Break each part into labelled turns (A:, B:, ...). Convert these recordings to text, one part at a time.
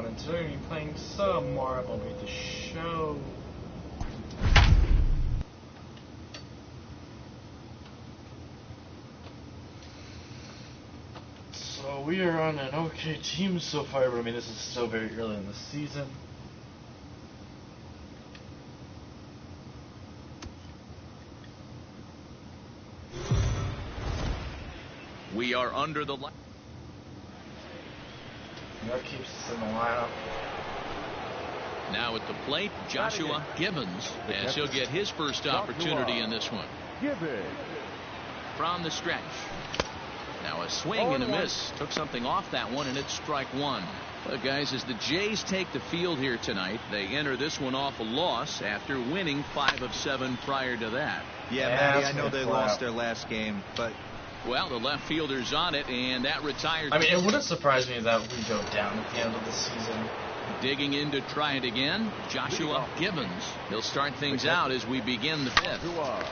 A: everyone, and today we're playing some more MLB The Show. So we are on an okay team so far, but I mean this is still very early in the season.
B: We are under the light.
A: That keeps us in the lineup.
B: Now at the plate, Joshua Gibbons, as he'll get his first opportunity in this one. From the stretch. Now a swing and a miss. Took something off that one, and it's strike one. Well, guys, as the Jays take the field here tonight, they enter this one off a loss after winning 5 of 7 prior to that.
C: Yeah, Matty, I know they lost their last game, but...
B: Well, the left fielder's on it, and that retires.
A: I mean, it wouldn't surprise me that we go down at the end of the season.
B: Digging in to try it again, Joshua Gibbons. He'll start things out as we begin the fifth.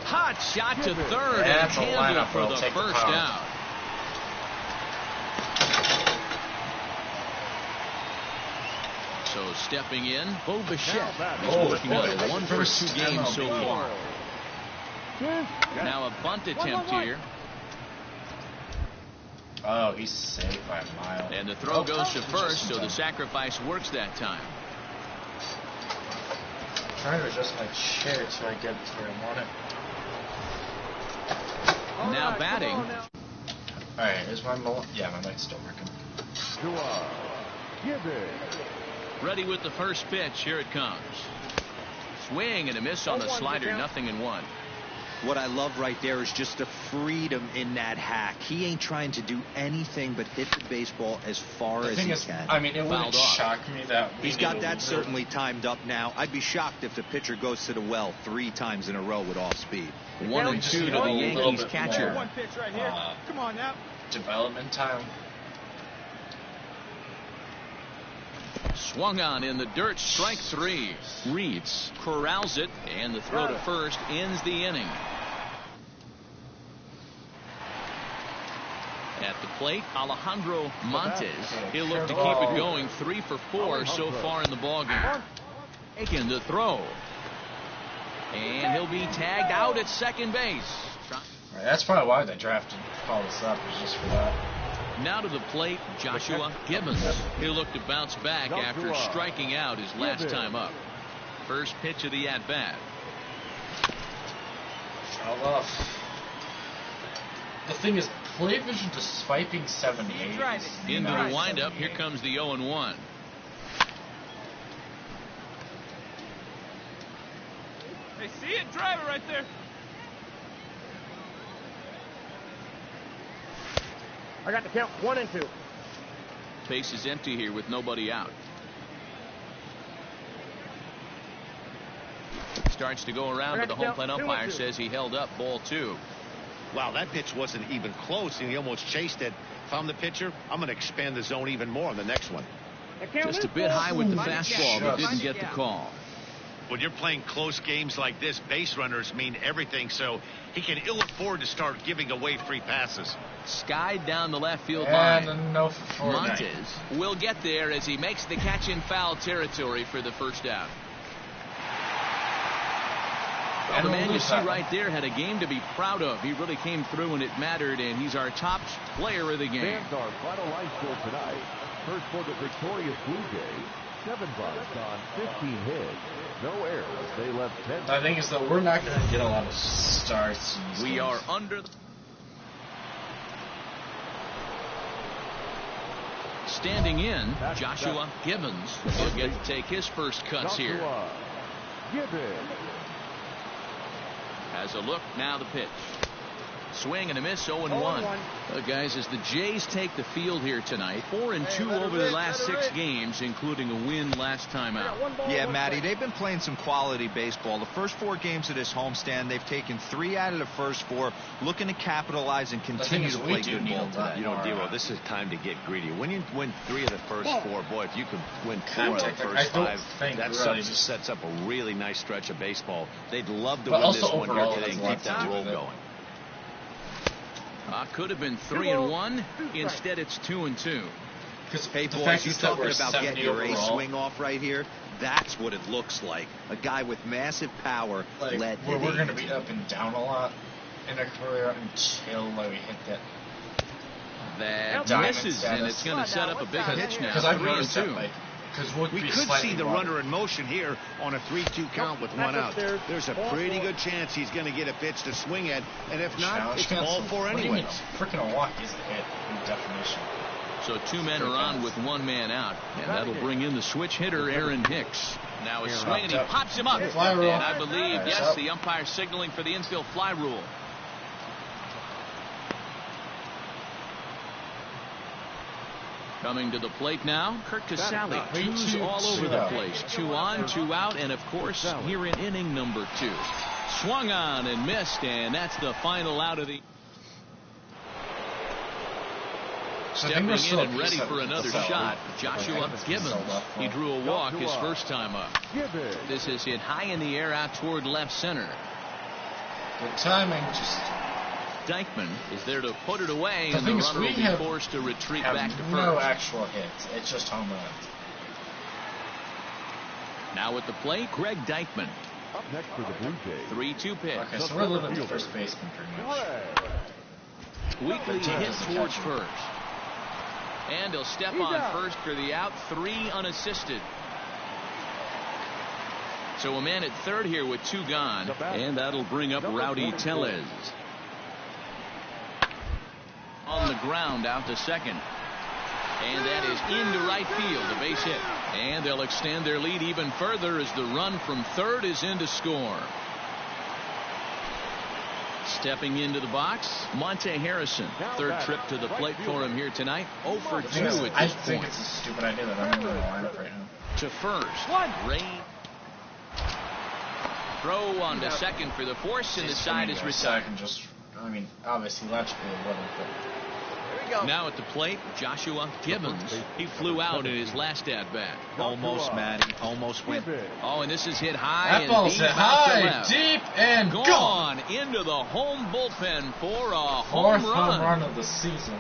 B: Hot shot to third, and handled for the first out. So stepping in, Bo Bichette. He's working on a 1 for 2 game so far. Now a bunt attempt here.
A: Oh, he's saved by a mile.
B: And the throw goes to first, so the sacrifice works that time.
A: I'm trying to adjust my chair so I get to where I want it.
B: Now batting.
A: Alright, is my mic's still working.
B: Ready with the first pitch. Here it comes. Swing and a miss on the slider. 0-1.
C: What I love right there is just the freedom in that hack. He ain't trying to do anything but hit the baseball as far as he can.
A: I mean, it wouldn't shock me that
C: he's got that certainly timed up now. I'd be shocked if the pitcher goes to the well 3 times in a row with off speed.
B: 1-2 to the Yankees catcher.
D: One pitch right here. Come on now.
A: Development time.
B: Swung on in the dirt, strike 3. Reeds corrals it, and the throw to first ends the inning. At the plate, Alejandro Montes. He'll look to keep it going. 3 for 4 so far in the ballgame. Taking the throw. And he'll be tagged out at second base.
A: Right, that's probably why they drafted call this up, is just for that.
B: Now to the plate, Joshua Gibbons. He'll look to bounce back after striking out his last time up. First pitch of the at-bat.
A: The thing is, play vision to swiping 78.
B: Into the windup, here comes the 0-1.
D: Hey, see it? Drive it right there. I got the count. 1 and 2.
B: Base is empty here with nobody out. Starts to go around, but the home plate umpire says he held up ball 2.
E: Wow, that pitch wasn't even close, and he almost chased it. If I'm the pitcher, I'm going to expand the zone even more on the next one.
B: Just a bit high with the fastball, but didn't get the call.
E: When you're playing close games like this, base runners mean everything, so he can ill afford to start giving away free passes.
B: Skied down the left field line.
A: No for
B: Montes will get there as he makes the catch in foul territory for the first out. Well, the man you see right there had a game to be proud of. He really came through when it mattered, and he's our top player of the game.
F: Fans our final line score tonight. First for the victorious Blue Jays, 7 bunts on 15 hits. No errors. They left 10.
A: The thing is, though, we're not going to get a lot of starts.
B: We are under. Standing in, Joshua Gibbons will get to take his first cuts here.
F: Gibbons
B: has a look, now the pitch. Swing and a miss, 0-1. Guys, as the Jays take the field here tonight, 4-2 over the last 6 games, including a win last time out.
C: Yeah, Matty, they've been playing some quality baseball. The first 4 games of this homestand, they've taken 3 out of the first 4, looking to capitalize and continue to play good ball today.
E: You know, Devo, this is time to get greedy. When you win 3 of the first 4, boy, if you can win 4 of the first 5, that sets up a really nice stretch of baseball. They'd love to win this one here today and keep that roll going.
B: Could have been 3-1. Instead, it's 2-2.
C: Hey, boys, you talking about getting your ace swing off right here? That's what it looks like. A guy with massive power.
G: Like, we're going to be up and down a lot in our career until we hit that.
B: That misses, and it's going to set up a big pitch now.
G: Because I've noticed that,
E: 2. We could see the runner in motion here on a 3-2 count with 1 out. There's a pretty good chance he's going to get a pitch to swing at, and if not, it's ball 4 anyway.
G: Freaking a walk is a hit in definition.
B: So 2 men are on with 1 man out, and that'll bring in the switch hitter, Aaron Hicks. Now a swing, and he pops him up. And I believe, yes, the umpire signaling for the infield fly rule. Coming to the plate now, Curt Casali. 2s all over the place. 2 on, 2 out, and of course, here in inning number 2. Swung on and missed, and that's the final out of the... Stepping in and ready for another shot, Joshua Gibbons. He drew a walk his first time up. This is hit high in the air out toward left center.
G: Good timing.
B: Dykman is there to put it away, and the runner will be forced to retreat back to first.
G: No actual hits. It's just home runs.
B: Now at the plate, Greg Dykman.
F: Up next for the Blue Jays.
B: 3-2 pitch.
G: Okay, so we're living the first baseman pretty much.
B: Weekly hit towards first. And he'll step on first for the out. 3 unassisted. So a man at third here with 2 gone. And that'll bring up Rowdy Tellez. On the ground out to second. And that is into right field. A base hit. And they'll extend their lead even further as the run from third is in to score. Stepping into the box, Monte Harrison. Third trip to the plate for him here tonight. 0 for 2 at this point.
G: I think it's a stupid idea that I'm in the lineup right now.
B: To first. Ray. Throw on to second for the force, and the side is retired.
G: Obviously logically it wouldn't, but...
B: Now at the plate, Joshua Gibbons. He flew out in his last at-bat.
C: Almost, Matty. Almost went.
B: Oh, and this is hit high.
G: That ball's hit high, deep, and
B: gone into the home bullpen for a
G: fourth home run of the season.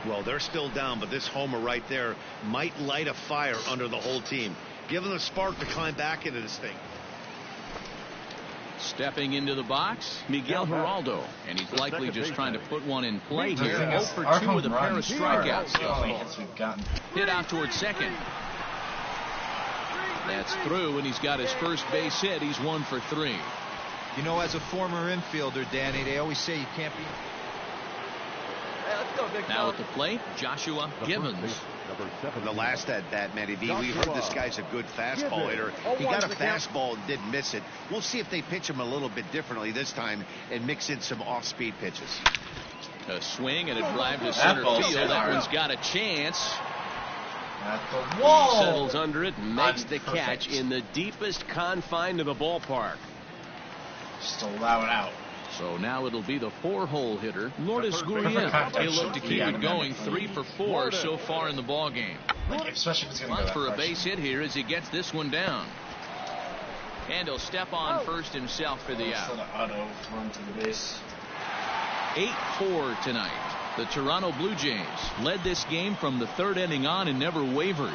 E: Well, they're still down, but this homer right there might light a fire under the whole team. Give them a spark to climb back into this thing.
B: Stepping into the box, Miguel Geraldo, and he's likely just trying to put one in play here. 0 for 2 with a pair of strikeouts. Hit out towards second. That's through, and he's got his first base hit. He's 1 for 3.
C: You know, as a former infielder, Danny, they always say you can't be...
B: Now at the plate, Joshua Gibbons.
E: The last at-bat, Matty V, we heard this guy's a good fastball hitter. He got a fastball and didn't miss it. We'll see if they pitch him a little bit differently this time and mix in some off-speed pitches.
B: A swing and a drive to center field. That one's got a chance.
G: At the wall.
H: He settles under it and makes the catch in the deepest confine of the ballpark.
G: Just allow it out.
B: So now it'll be the 4-hole hitter, Lourdes Gurriel. He'll look to keep it going. 3 for 4 so far in the ball game.
G: Especially if it's going to go
B: for a base hit here as he gets this one down. And he'll step on first himself for the out. 8-4 tonight. The Toronto Blue Jays led this game from the 3rd inning on and never wavered.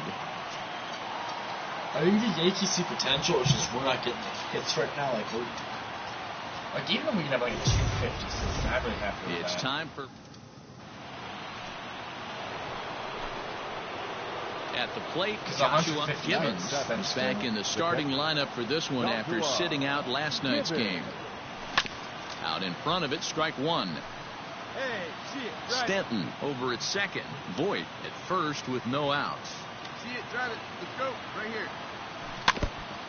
A: I think the Yankees see potential. It's just we're not getting the hits right now.
G: Even when we can have a 250 season, I'm really happy with that.
B: It's time for... At the plate, Joshua Gibbons is back in the starting lineup for this one after sitting out last night's game. Out in front of it, strike 1. Stanton over at second. Voit at first with no outs.
D: See it, drive it. Let's go. Right here.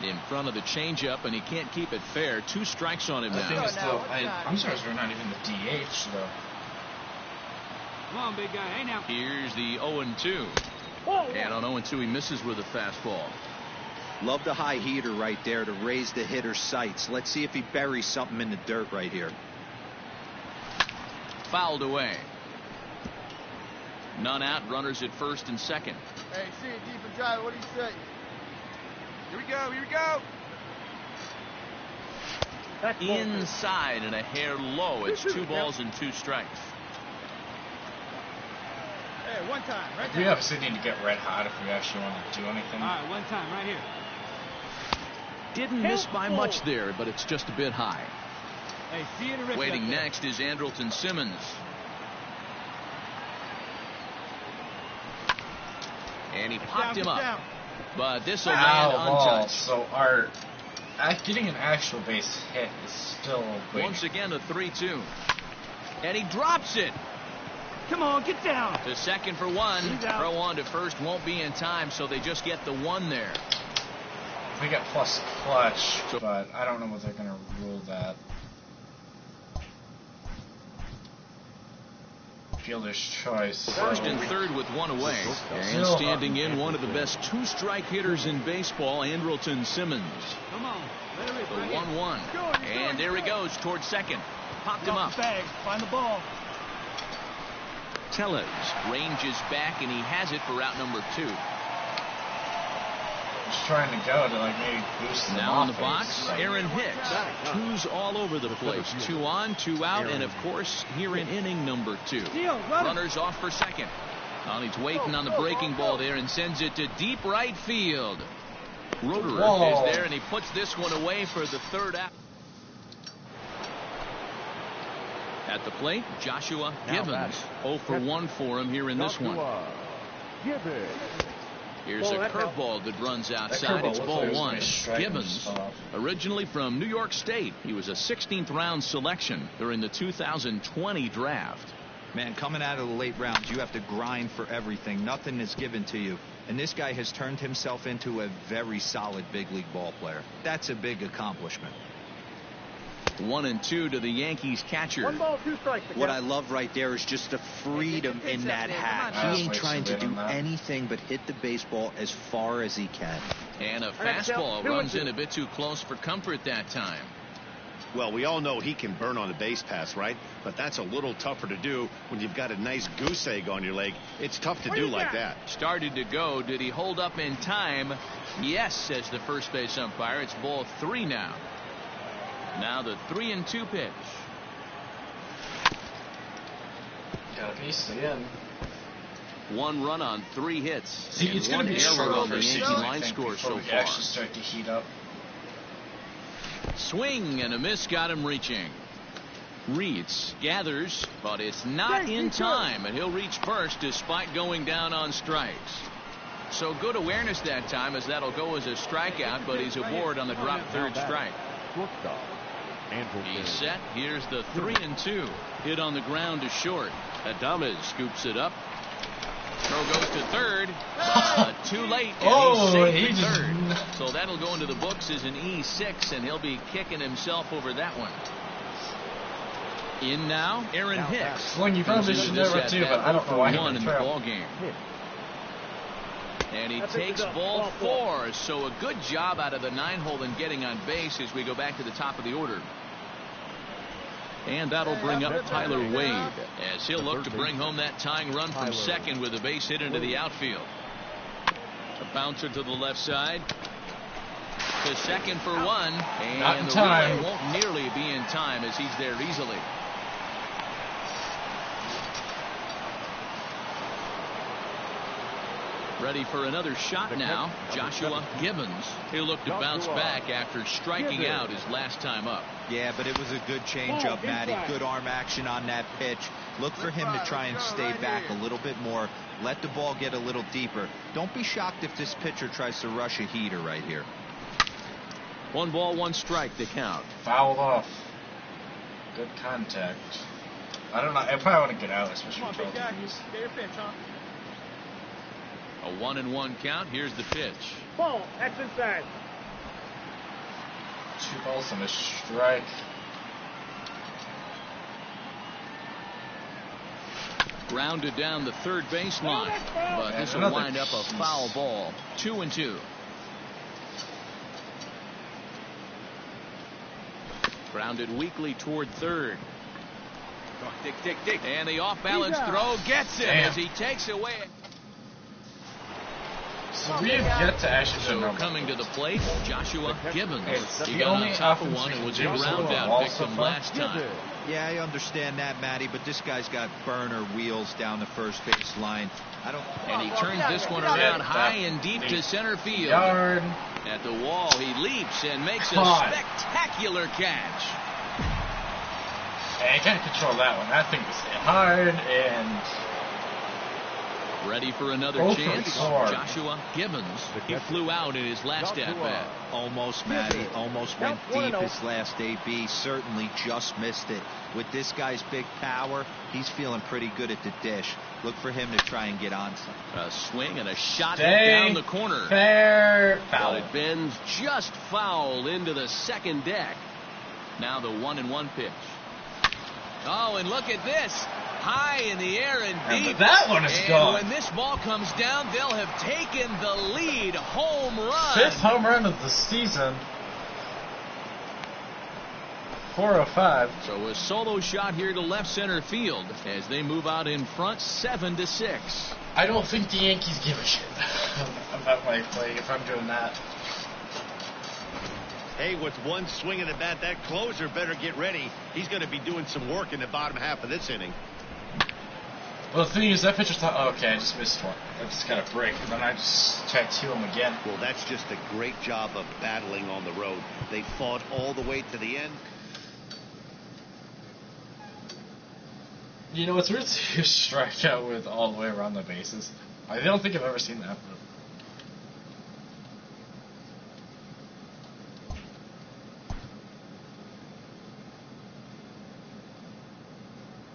B: In front of the changeup, and he can't keep it fair. 2 strikes on him now.
G: I'm surprised we're not even the DH, though.
D: Come on, big guy. Hey, now.
B: Here's the 0-2. And on 0-2, he misses with a fastball.
C: Love the high heater right there to raise the hitter's sights. Let's see if he buries something in the dirt right here.
B: Fouled away. None out. Runners at first and second.
D: Hey, see it deep and drive. What do you say? Here we go. Here we go.
B: Inside and a hair low. It's 2 balls and 2 strikes.
D: one time. Right
G: we obviously need to get red hot if we actually want to do anything.
D: All right, one time, right here.
B: Didn't miss by much there, but it's just a bit high.
D: Hey, see you in the
B: Waiting next is Andrelton Simmons. And he popped him up. But this will land untouched.
G: So getting an actual base hit is still big.
B: Once again, a 3-2. And he drops it.
D: Come on, get down.
B: To second for one. Throw on to first won't be in time, so they just get the one there.
G: We got plus clutch, but I don't know what they're going to rule that. Fielder's choice.
B: First and third with one away. And standing in, one of the best two-strike hitters in baseball, Andrelton Simmons.
D: Come on.
B: The 1-1. And there he goes towards second. Popped him up.
D: Find the ball.
B: Tellez ranges back, and he has it for route number 2.
G: Just trying to go to maybe boost the
B: Now in the box, Aaron Hicks. Twos all over the place. 2 on, 2 out, and of course, here in inning number 2. Runners off for second. He's waiting on the breaking ball there and sends it to deep right field. Roederer is there, and he puts this one away for the third out. At the plate, Joshua Gibbons. 0 for 1 for him here in this one. Here's a curveball that runs outside. It's ball 1. Gibbons, originally from New York State. He was a 16th round selection during the 2020 draft.
C: Man, coming out of the late rounds, you have to grind for everything. Nothing is given to you. And this guy has turned himself into a very solid big league ball player. That's a big accomplishment.
B: 1-2 to the Yankees catcher.
D: 1 ball, 2 strikes.
I: What I love right there is just the freedom in that hat. He ain't trying to do anything but hit the baseball as far as he can.
B: And a fastball runs in a bit too close for comfort that time.
J: Well, we all know he can burn on a base pass, right? But that's a little tougher to do when you've got a nice goose egg on your leg. It's tough to do like that.
B: Started to go. Did he hold up in time? Yes, says the first base umpire. It's ball 3 now. Now the 3-2 pitch.
A: Got a piece again.
B: 1 run on 3 hits.
G: See, it's going to be short
B: on the Yankee line score so far.
G: Actually start to heat up.
B: Swing and a miss got him reaching. Reeds gathers, but it's not in time, and he'll reach first despite going down on strikes. So good awareness that time, as that'll go as a strikeout, but he's aboard on the drop third strike. He's set. Here's the 3-2. Hit on the ground to short. Adames scoops it up. Throw goes to third. Too late. And he's safe for third. So that'll go into the books as an E6, and he'll be kicking himself over that one. In now, Aaron Hicks.
G: Well, you probably should do it too, but I don't know why he
B: won in the ball game. And he takes ball 4. So a good job out of the 9-hole in getting on base as we go back to the top of the order. And that'll bring up Tyler Wade as he'll look to bring home that tying run from second with a base hit into the outfield. A bouncer to the left side. To second for 1. And the relay won't nearly be in time as he's there easily. Ready for another shot now. Joshua Gibbons. He'll look to bounce back after striking out his last time up.
C: Yeah, but it was a good changeup, Matty. Good arm action on that pitch. Look for him to try and stay back a little bit more. Let the ball get a little deeper. Don't be shocked if this pitcher tries to rush a heater right here.
B: 1 ball, 1 strike to count.
G: Fouled off. Good contact. I don't know. I probably want to get out, especially with both of these.
B: A 1-1 count. Here's the pitch.
D: Ball, that's inside.
G: 2 balls and a strike.
B: Grounded down the third baseline, but this will wind up a foul ball. 2-2. Grounded weakly toward third. Dick. And the off-balance throw gets him as he takes away.
G: So we have yet to actually
B: coming to the plate, Joshua Gibbons. He got on top of one and was a ground out victim last time.
C: Yeah, I understand that, Matty, but this guy's got burner wheels down the first base line.
B: And he turns this one around high and deep to center field.
A: Yard.
B: At the wall, he leaps and makes a spectacular catch.
A: I can't control that one. That thing was hit hard and...
B: Ready for another chance? Joshua Gibbons. He flew out in his last at-bat.
C: Almost, Matty. Almost went deep his last AB. Certainly just missed it. With this guy's big power, he's feeling pretty good at the dish. Look for him to try and get on some.
B: A swing and a shot down the corner.
A: Fair.
B: Foul. It bends just foul into the second deck. Now the 1-1 pitch. Oh, and look at this. High in the air and deep.
A: That one is gone.
B: When this ball comes down, they'll have taken the lead. Home run.
A: 5th home run of the season. 405.
B: So a solo shot here to left center field as they move out in front 7-6.
A: I don't think the Yankees give a shit about my play if I'm doing that.
J: Hey, with one swing of the bat, that closer better get ready. He's going to be doing some work in the bottom half of this inning.
A: Well, the thing is, that pitcher's not... okay, I just missed one. I just got a break, and then I just tattoo him again.
J: Well, that's just a great job of battling on the road. They fought all the way to the end.
A: You know, it's weird to strike out with all the way around the bases. I don't think I've ever seen that.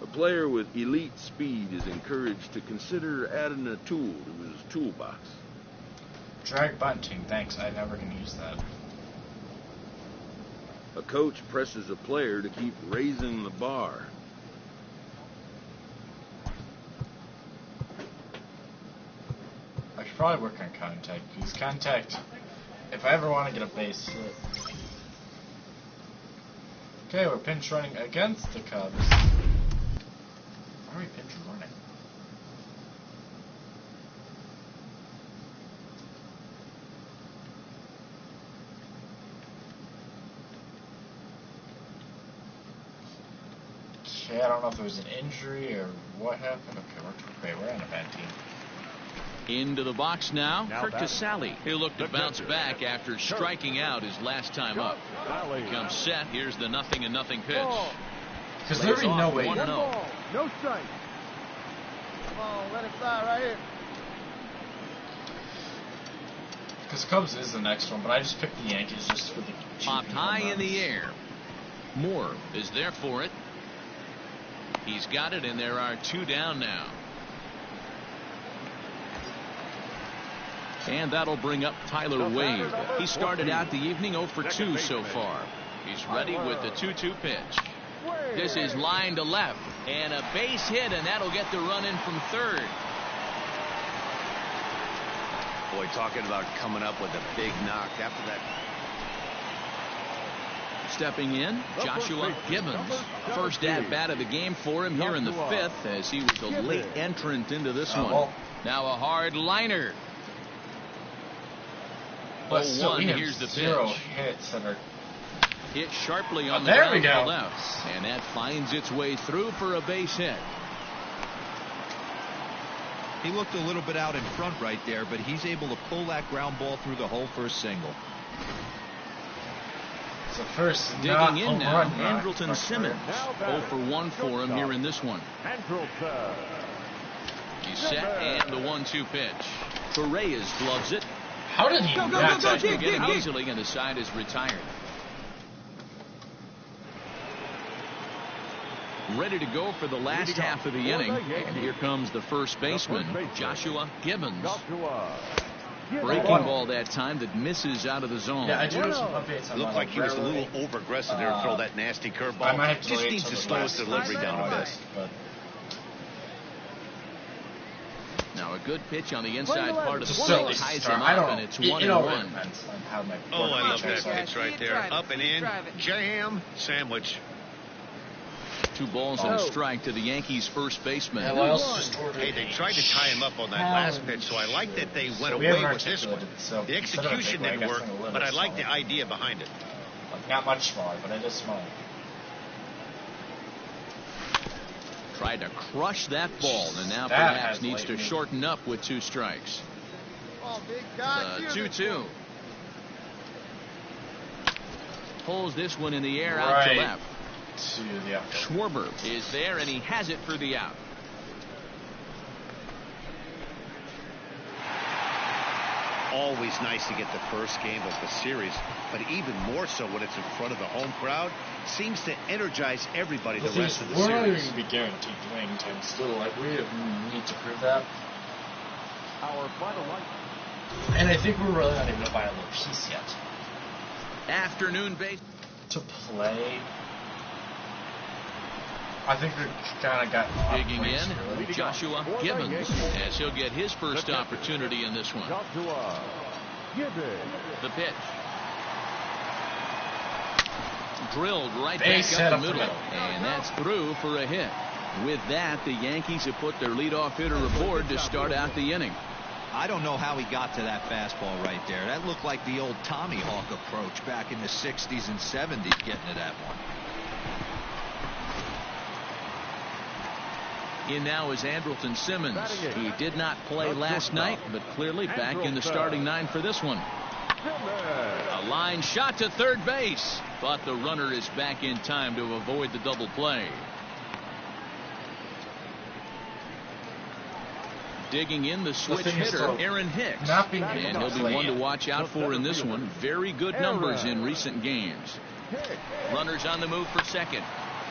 K: A player with elite speed is encouraged to consider adding a tool to his toolbox.
A: Drag bunting, thanks. I'm never going to use that.
K: A coach presses a player to keep raising the bar.
A: I should probably work on contact, because contact, if I ever want to get a base hit. Okay, we're pinch running against the Cubs. Why are we pinch running? Okay, I don't know if there was an injury or what happened. Okay, we're on a bad team.
B: Into the box now Kurt Casale. He'll look to bounce back after striking out his last time up. He comes set. Here's the 0-0 pitch.
A: Because there'd be no way.
B: 1-0.
D: No strike. Come on, let it fly right here.
A: Because Cubs is the next one, but I just picked the Yankees just for the
B: popped high in the air. Moore is there for it. He's got it, and there are 2 down now. And that'll bring up Tyler Wade. He started out the evening 0 for 2 so far. He's ready with the 2-2 pitch. This is line to left, and a base hit, and that'll get the run in from third.
E: Boy, talking about coming up with a big knock after that.
B: Stepping in, Joshua Gibbons. First at-bat of the game for him here in the 5th, as he was a late entrant into this one. Now a hard liner.
A: But still,
B: here's the
A: zero
B: pitch.
A: Hits that are
B: hit sharply on the ground to the left, and that finds its way through for a base hit.
C: He looked a little bit out in front right there, but he's able to pull that ground ball through the hole for a single.
A: So first,
B: digging in now, Andrelton Simmons. 0 for 1 for him here in this one. He's set, and the 1-2 pitch. Correas gloves it.
A: How did he not
B: get him easily, and the side is retired. Ready to go for the last half of the inning. And here comes the first baseman, Joshua Gibbons. Breaking ball that time that misses out of the zone.
A: Yeah, I do have some updates on
J: Looked like he was a little over-aggressive there to throw that nasty curveball. Just needs to slow his delivery down a bit.
B: Now a good pitch on the inside part of the plate ties him up, and it's 1-1.
J: Oh, I love that pitch right there. Up and in, jam, sandwich.
B: 2 balls and a strike to the Yankees' first baseman.
J: Hey, they tried to tie him up on that last pitch, so I like that they went away with this one. The execution didn't work, but I like the idea behind it.
A: Not much smaller, but it is small.
B: Tried to crush that ball, and now perhaps needs to shorten up with 2 strikes. 2-2. Pulls this one in the air out to left. Schwarber is there, and he has it for the out.
J: Always nice to get the first game of the series, but even more so when it's in front of the home crowd. Seems to energize everybody the rest of the series.
A: We're not even going to be guaranteed playing time still. Like, we need to prove that.
F: Our final light.
A: And I think we're really not even a viable piece yet.
B: Afternoon base.
A: To play. I think we kind of got
B: digging in. Really. Joshua Gibbons, as he'll get his first opportunity in this one.
F: Joshua Gibbons.
B: The pitch. Drilled right back up the middle. And that's through for a hit. With that, the Yankees have put their leadoff hitter aboard to start out the inning.
C: I don't know how he got to that fastball right there. That looked like the old Tommy Hawk approach back in the 60s and 70s getting to that one.
B: In now is Andrelton Simmons. He did not play last night, but clearly back in the starting 9 for this one. A line shot to third base, but the runner is back in time to avoid the double play. Digging in the switch hitter, Aaron Hicks. And he'll be one to watch out for in this one. Very good numbers in recent games. Runners on the move for second.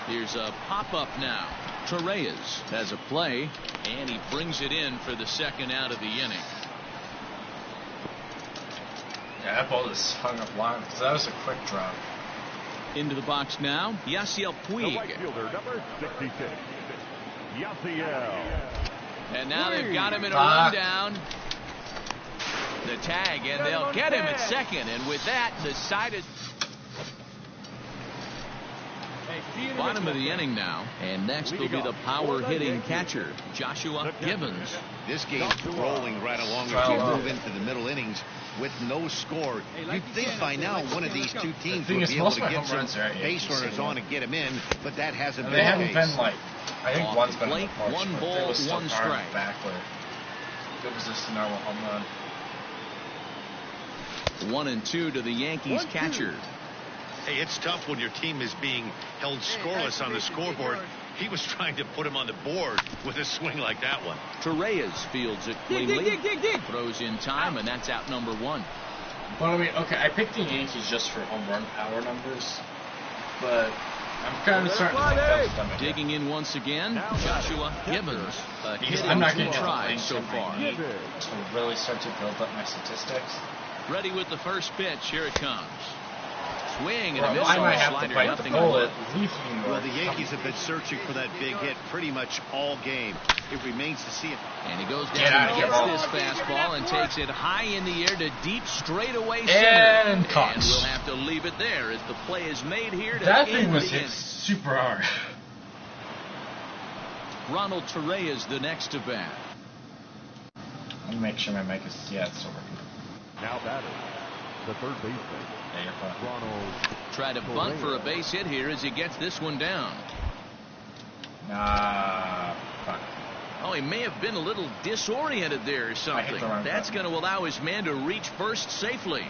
B: Here's a pop-up now. Torreyes has a play, and he brings it in for the second out of the inning.
A: Yeah, that ball is hung up line because that was a quick drop.
B: Into the box now, Yasiel Puig.
F: The right fielder, number 66, Yasiel.
B: And now they've got him in a rundown. The tag, and they'll get him at second. And with that, decided. Bottom of the inning now. And next will be the power-hitting catcher, Joshua Gibbons.
J: This game's rolling right along as you move into the middle innings with no score. You'd think by now one of these two teams would be able to get some base runners on and get them in, but that hasn't been the case.
A: They haven't been like, I think one's been
B: late, one ball, one strike.
A: Backward. Good position now with home run.
B: 1-2 to the Yankees catcher.
J: Hey, it's tough when your team is being held scoreless on the scoreboard. He was trying to put him on the board with a swing like that one.
B: Torreyes fields it cleanly. Throws in time, and that's out number 1.
A: But I mean, okay, I picked the Yankees just for home run power numbers, but I'm kind of starting to think that's
B: digging in once again, Joshua Gibbons.
A: I'm not getting
B: try so far.
A: To really start to build up my statistics.
B: Ready with the first pitch. Here it comes. Swing and a miss.
A: I might have to bite the bullet.
J: Well, the Yankees have been searching for that big hit pretty much all game. It remains to see it.
B: And he goes down and gets this fastball and takes it high in the air to deep straightaway center.
A: And caught.
B: And we'll have to leave it there as the play is made here.
A: That thing was hit super hard.
B: Ronald Torreyes the next to bat.
A: Let me make sure my mic is still working.
F: Now batting, the third baseman. Ronald.
B: Try to bunt for a base hit here as he gets this one down. Oh, he may have been a little disoriented there or something. That's going to allow his man to reach first safely.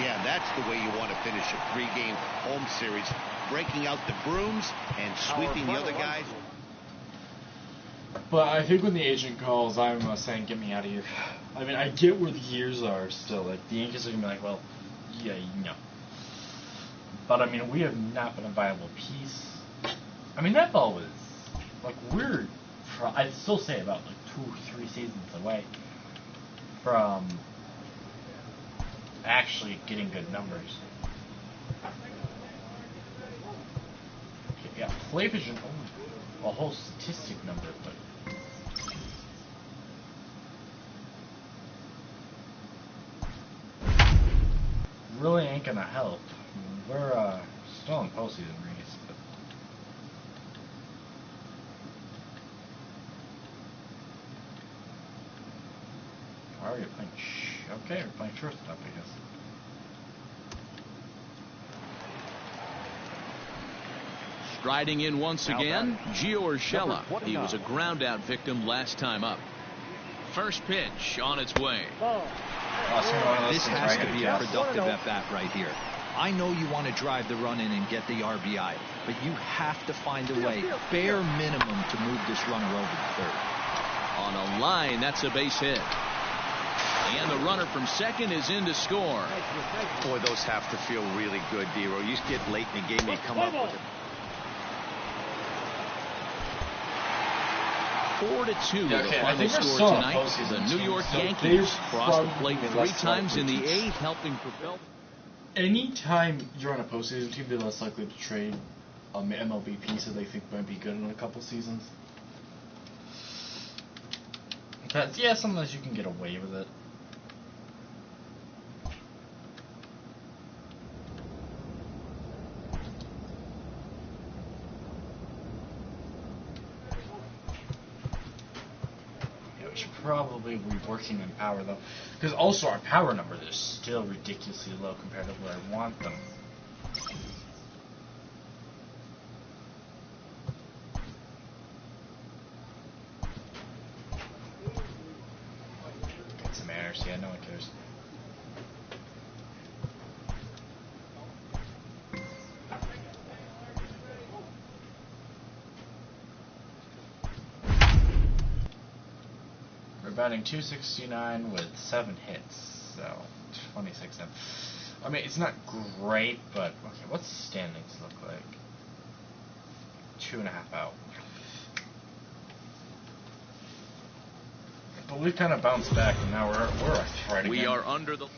J: Yeah, that's the way you want to finish a 3-game home series. Breaking out the brooms and sweeping the other guys.
A: But I think when the agent calls, I'm saying, get me out of here. I mean, I get where the years are still. Like, the Yankees are going to be like, well, yeah, no. But, I mean, we have not been a viable piece. I mean, that ball was, like, weird. I'd still say about, like, 2 or 3 seasons away from actually getting good numbers. Yeah, play vision only a whole statistic number, but really ain't gonna help. We're still in postseason race, but why are you playing? Okay, we're playing shortstop, I guess.
B: Striding in once again, Gio Urshela. He was a ground out victim last time up. First pitch on its way.
I: This has to be a productive at bat right here. I know you want to drive the run in and get the RBI, but you have to find a way, bare minimum, to move this runner over to third.
B: On a line, that's a base hit. And the runner from second is in to score.
J: Boy, those have to feel really good, Dero. You get late in the game, you come up with it.
B: 4-2 the final score tonight. The New York Yankees crossed the plate 3 times in the 8th, helping propel.
A: Anytime you're on a postseason team, they're less likely to trade MLB piece that they think might be good in a couple seasons. Because, yeah, sometimes you can get away with it. Probably be working in power though, because also our power numbers are still ridiculously low compared to where I want them. Get some errors, yeah, no one cares. Batting .269 with 7 hits, so 26. I mean, it's not great, but okay. What's the standings look like? 2.5 out. But we kind of bounced back, and now we're a threat again.
B: We are under the.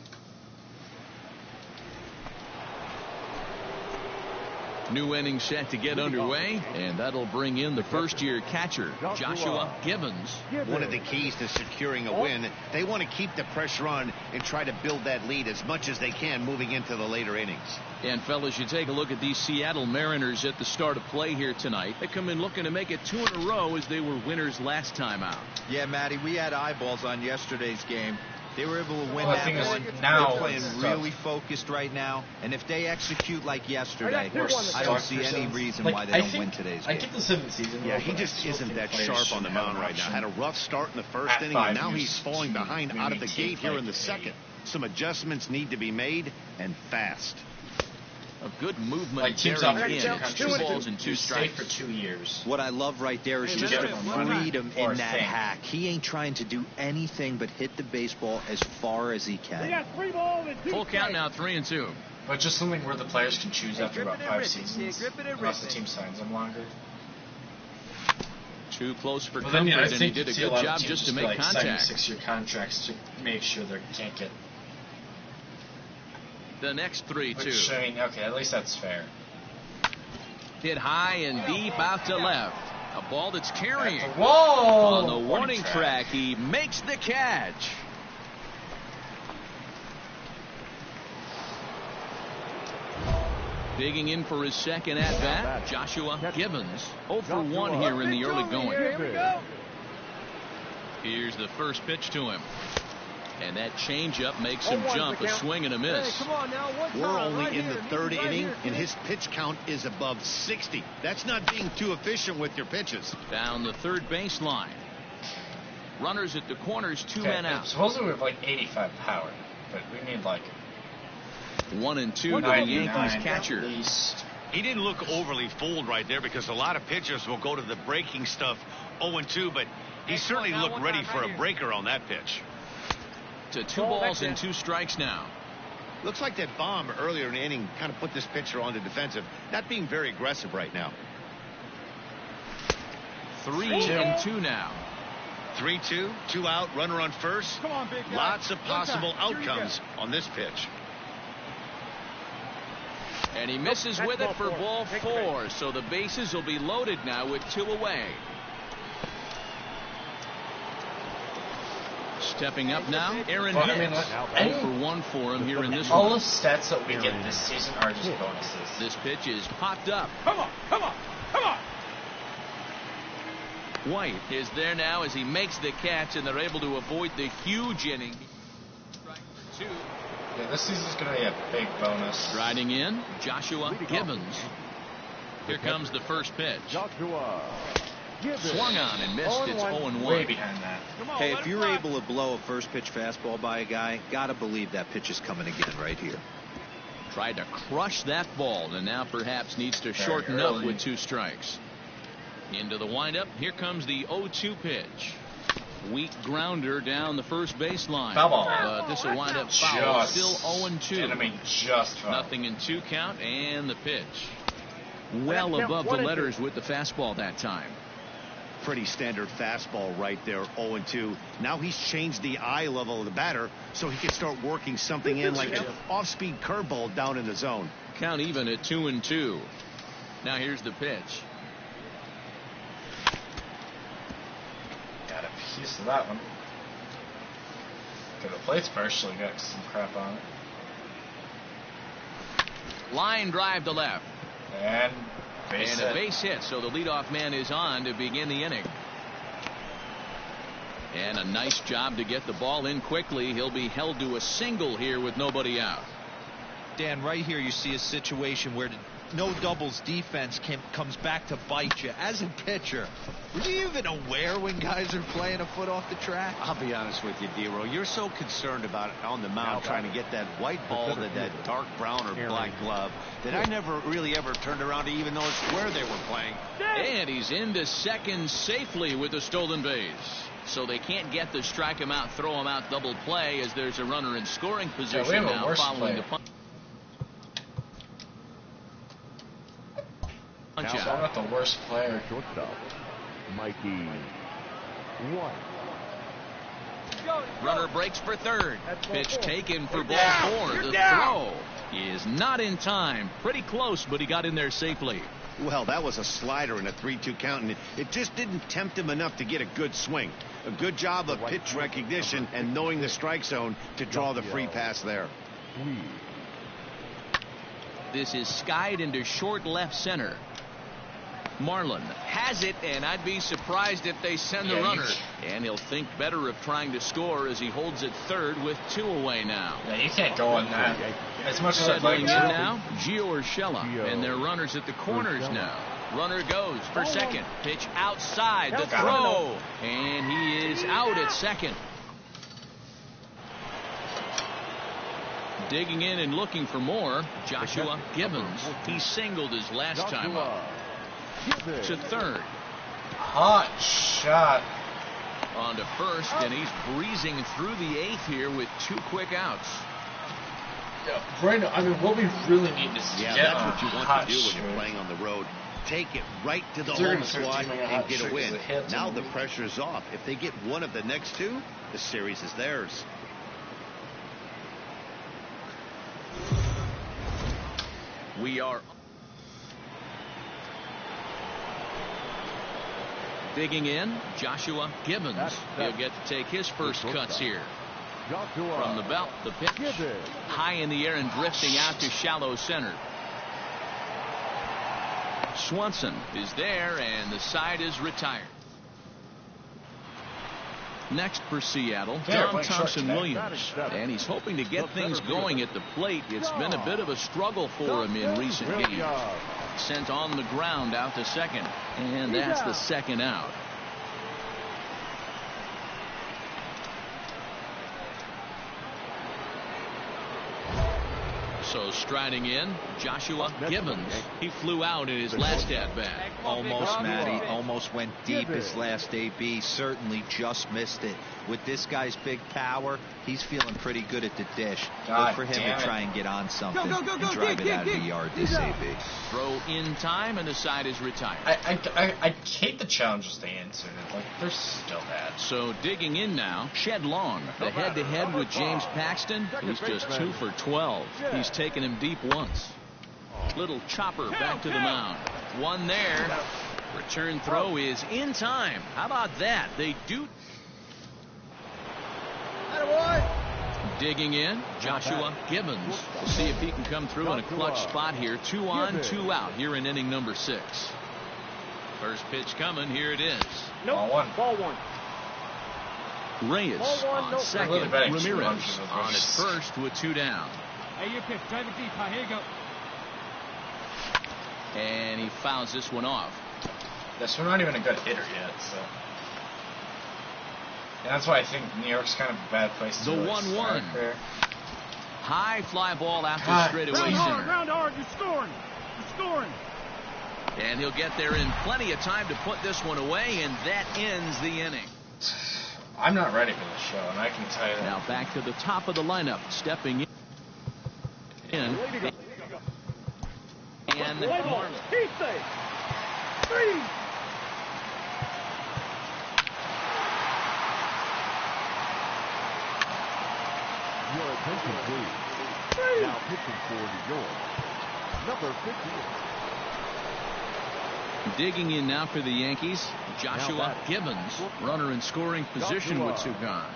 B: New inning set to get underway, and that'll bring in the first-year catcher, Joshua Gibbons.
J: One of the keys to securing a win, they want to keep the pressure on and try to build that lead as much as they can moving into the later innings.
B: And, fellas, you take a look at these Seattle Mariners at the start of play here tonight. They come in looking to make it 2 in a row as they were winners last time out.
I: Yeah, Matty, we had eyeballs on yesterday's game. They were able to win that one.
A: Now
I: they're playing really focused right now, and if they execute like yesterday, I don't see any reason why they don't win today's game.
A: I get the 7th season.
J: Yeah, he just isn't that sharp on the mound right now. Had a rough start in the first inning, and now he's falling behind out of the gate here in the second. Some adjustments need to be made, and fast.
B: A good movement. Teams it's 2 balls and 2 strikes
A: for 2 years.
I: What I love right there is just the freedom in that hack. He ain't trying to do anything but hit the baseball as far as he can.
B: Full count now, 3-2.
A: But just something where the players can choose after about 5 seasons, unless the team signs them longer.
B: Too close for comfort, and he did a good job just to make contact.
A: 6-year contracts to make sure they can't get.
B: The next 3-2.
A: Which, I mean, okay, at least that's fair.
B: Hit high and deep out to left. A ball that's carrying.
A: Whoa!
B: On the warning track, he makes the catch. Digging in for his second at-bat, Joshua Gibbons. 0 for 1 here in the early going.
D: Here we go.
B: Here's the first pitch to him. And that changeup makes him jump, a swing and a miss.
D: Hey, come on now,
J: we're only in the 3rd inning, and his pitch count is above 60. That's not being too efficient with your pitches.
B: Down the 3rd baseline. Runners at the corners, 2 men out.
A: Supposedly we have like 85 power, but we need like
B: 1-2 to the Yankees catcher.
J: He didn't look overly fooled right there because a lot of pitchers will go to the breaking stuff 0-2, but he certainly looked ready for a breaker on that pitch.
B: To 2 balls and 2 strikes now.
J: Looks like that bomb earlier in the inning kind of put this pitcher on the defensive. Not being very aggressive right now.
B: 3-2 now.
J: 3-2, 2 out, runner on first.
D: Come on, big guy.
J: Lots of possible outcomes on this pitch.
B: And he misses with it for ball 4, so the bases will be loaded now with 2 away. Stepping up now, Aaron Hicks. 0 for 1 for him here in this one.
A: All the stats that we get this season are just bonuses.
B: This pitch is popped up.
D: Come on, come on, come on.
B: White is there now as he makes the catch, and they're able to avoid the huge inning. Strike 2.
A: Yeah, this season's going to be a big bonus.
B: Striding in, Joshua Gibbons. Here comes the first pitch.
F: Joshua
B: swung on and missed. It's 0-1.
G: Way behind that.
C: Hey, if you're able to blow a first pitch fastball by a guy, gotta believe that pitch is coming again right here.
B: Tried to crush that ball and now perhaps needs to shorten up with 2 strikes. Into the windup. Here comes the 0-2 pitch. Weak grounder down the first baseline. But this will wind up foul. Still 0-2.
G: I mean, just foul.
B: Nothing in 2 count, and the pitch. Well above the letters with the fastball that time.
J: Pretty standard fastball right there, 0-2. Now he's changed the eye level of the batter so he can start working something in like an off-speed curveball down in the zone.
B: Count even at 2-2. Now here's the pitch.
G: Got a piece of that one. The plate's partially got some crap on it.
B: Line drive to left.
G: And
B: a base hit, so the leadoff man is on to begin the inning. And a nice job to get the ball in quickly. He'll be held to a single here with nobody out.
C: Dan, right here you see a situation where no doubles defense comes back to bite you. As a pitcher, were you even aware when guys are playing a foot off the track?
J: I'll be honest with you, D-Row. You're so concerned about it on the mound trying to get that white ball to that dark brown or black glove that I never really ever turned around to even notice where they were playing.
B: And he's into second safely with the stolen base. So they can't get the strike him out, throw him out double play as there's a runner in scoring position now following the punt.
G: I'm not the worst player.
F: Shortstop, Mikey White.
B: Runner breaks for third. Pitch taken for ball 4. The throw is not in time. Pretty close, but he got in there safely.
J: Well, that was a slider in a 3-2 count, and it just didn't tempt him enough to get a good swing. A good job of pitch recognition and knowing the strike zone to draw the free pass there.
B: This is skied into short left center. Marlin has it, and I'd be surprised if they send the runner. And he'll think better of trying to score as he holds it third with 2 away now.
G: Yeah, you can't go on that. As much as I'd like to.
B: Now, Gio Urshela, and their runners at the corners now. Runner goes for second. Pitch outside. The throw, and he is out at second. Digging in and looking for more, Joshua Gibbons. He singled his last time up. To third.
G: Hot shot.
B: On to first, and he's breezing through the 8th here with 2 quick outs.
G: Yeah, Brandon, I mean, what we really need is to get
J: that's what you want to do when you're playing on the road. Take it right to the home squad and get a win. Now the pressure's off. If they get one of the next 2, the series is theirs.
B: We are digging in. Joshua Gibbons. He'll get to take his first cuts here. From the belt, the pitch high in the air and drifting out to shallow center. Swanson is there, and the side is retired. Next for Seattle, Tom Thompson-Williams, and he's hoping to get things going at the plate. It's been a bit of a struggle for him in recent games. Sent on the ground out to second, and that's the second out. So striding in, Joshua Gibbons. He flew out in his last at-bat.
C: Almost, Matty. Almost went deep his last AB. Certainly just missed it. With this guy's big power, he's feeling pretty good at the dish. Look for him to try and get on something and drive it out of the yard this AB.
B: Throw in time, and the side is retired.
G: I hate the challenges they answered. Like, they're still bad.
B: So digging in now, Shed Long. The head-to-head with James Paxton. He's just 2 for 12. He's taken him deep once. Little chopper back to the mound. One there. Return throw is in time. How about that? They do. Digging in, Joshua Gibbons. We'll see if he can come through in a clutch spot here. 2 on, 2 out here in inning number 6. First pitch coming. Here it is.
G: Ball 1.
L: Ball 1.
B: Reyes on second. Ramirez on at first with 2 down.
L: Hey, your pitch. Drive it deep. Here you go.
B: And he fouls this one off.
A: That's not even a good hitter yet, so. And that's why I think New York's kind of a bad place to
B: The 1-1. High fly ball after straightaway center.
D: Round hard, you're scoring. You're scoring.
B: And he'll get there in plenty of time to put this one away, and that ends the inning.
A: I'm not ready for this show, and I can tell you that.
B: Now back to the top of the lineup, stepping in. And Marlin.
D: He's safe. 3.
F: Your attention, please. Now pitching for New York, number 15.
B: Digging in now for the Yankees, Joshua Gibbons, runner in scoring position with 2 gone.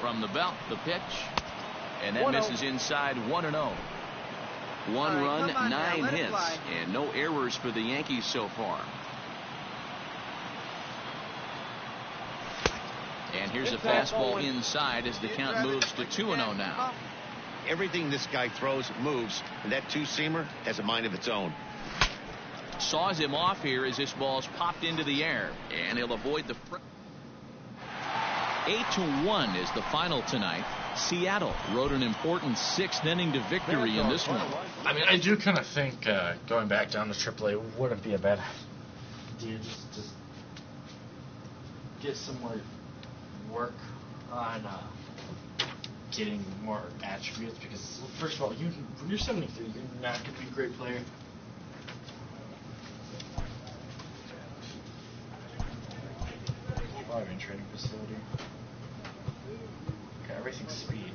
B: From the belt, the pitch, and that misses inside 1-0. 1 run, 9 hits, and no errors for the Yankees so far. And here's a fastball inside as the count moves to 2-0 now.
J: Everything this guy throws moves, and that two-seamer has a mind of its own.
B: Saws him off here as this ball's popped into the air, and he'll avoid the 8-1 is the final tonight. Seattle rode an important 6th inning to victory in this one.
A: I mean, I do kind of think going back down to AAA wouldn't be a bad idea. Just get some more work on getting more attributes, because first of all, when you're 73, you're not going to be a great player. Driving training facility. Okay, everything's speed.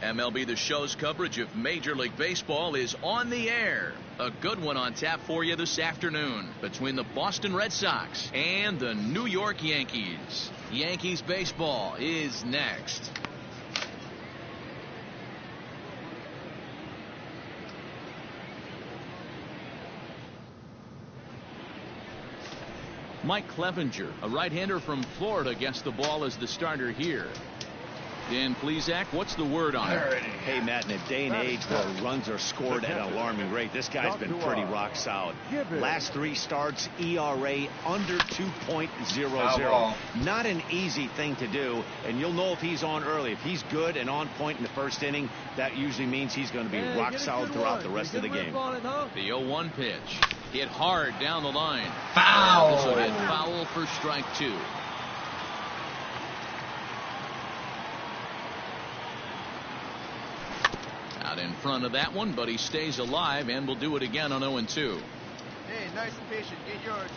B: MLB The Show's coverage of Major League Baseball is on the air. A good one on tap for you this afternoon between the Boston Red Sox and the New York Yankees. Yankees baseball is next. Mike Clevenger, a right-hander from Florida, gets the ball as the starter here. Dan Plesac, what's the word on it?
J: Hey, Matt, in a day and age where runs are scored at an alarming rate, this guy's been pretty rock solid. Last 3 starts, ERA under 2.00. Not an easy thing to do, and you'll know if he's on early. If he's good and on point in the first inning, that usually means he's going to be rock solid throughout the rest of the game.
B: The 0-1 pitch. Hit hard down the line.
A: Foul!
B: This will hit foul for strike 2. Out in front of that one, but he stays alive and will do it again on 0-2.
D: Hey, nice and patient. Get yours.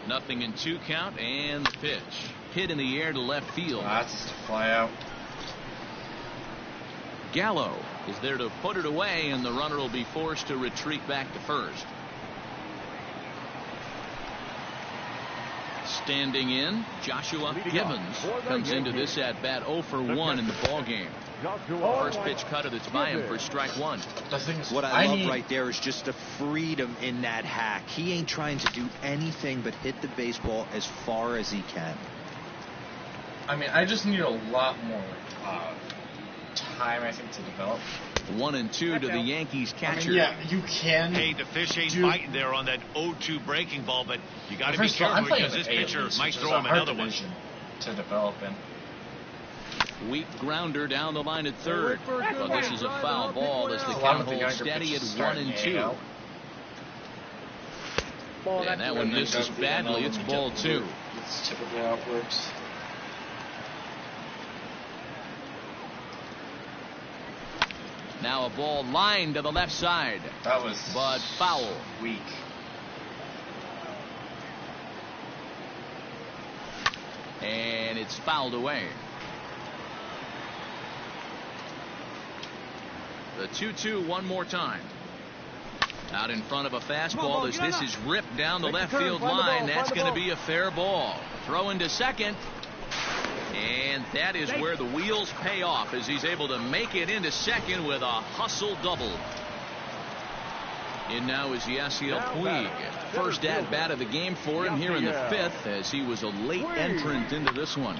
B: Nothing in 2 count, and the pitch. Hit in the air to left field.
A: That's just a fly out.
B: Gallo is there to put it away, and the runner will be forced to retreat back to first. Standing in, Joshua Gibbons comes into this at bat 0 for 1 in the ball game. First pitch cutter that's by him for strike 1.
C: What I love right there is just the freedom in that hack. He ain't trying to do anything but hit the baseball as far as he can.
A: I mean, I just need a lot more time, I think, to develop.
B: 1-2 to the Yankees catcher.
A: I mean, yeah, you can.
J: Hey, the fish ain't biting there on that 0-2 breaking ball, but you got to be careful because this pitcher might throw him another one.
A: To develop in.
B: Weak grounder down the line at third. But this is a foul ball as the count holds steady at 1-2.
H: football.
B: And that one misses badly. It's ball 2.
A: It's typically how it works.
B: Now a ball lined to the left side.
A: That was
B: but foul.
A: Weak.
B: And it's fouled away. The 2-2 one more time. Out in front of a fastball as this is ripped down the left field line. That's going to be a fair ball. Throw into second. And that is where the wheels pay off as he's able to make it into second with a hustle double. In now is Yasiel Puig. First at bat of the game for him here in the 5th as he was a late entrant into this one.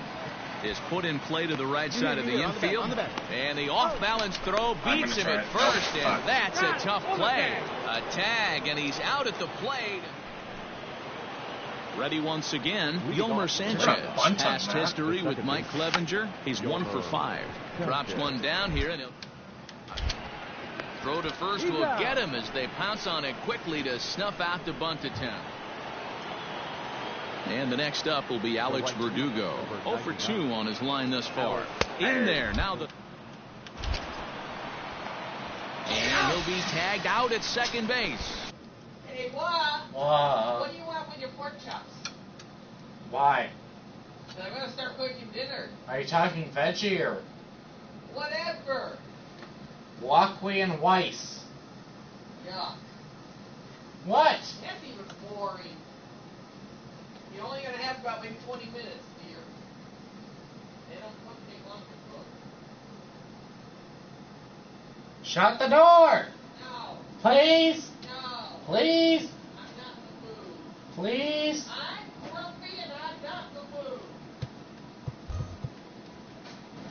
B: Is put in play to the right side of the infield. And the off-balance throw beats him at first, and that's a tough play. A tag, and he's out at the plate. Ready once again, Yolmer Sanchez. Past history with Mike Clevenger. He's 1 for 5. Drops one down here, and he'll throw to first will get him as they pounce on it quickly to snuff out the bunt attempt. And the next up will be Alex Verdugo. 0 for 2 on his line thus far. In there now the. And he'll be tagged out at second base.
L: Hey, what? What do you want with your pork chops?
A: Why?
L: I'm going to start cooking dinner.
A: Are you talking veggie or?
L: Whatever.
A: Walkway and Weiss.
L: Yuck.
A: What?
L: That's even boring. You're only going to have about maybe 20 minutes here. They don't take long to cook.
A: Shut the door!
L: No.
A: Please?
L: No.
A: Please?
L: I'm not in the mood.
A: Please?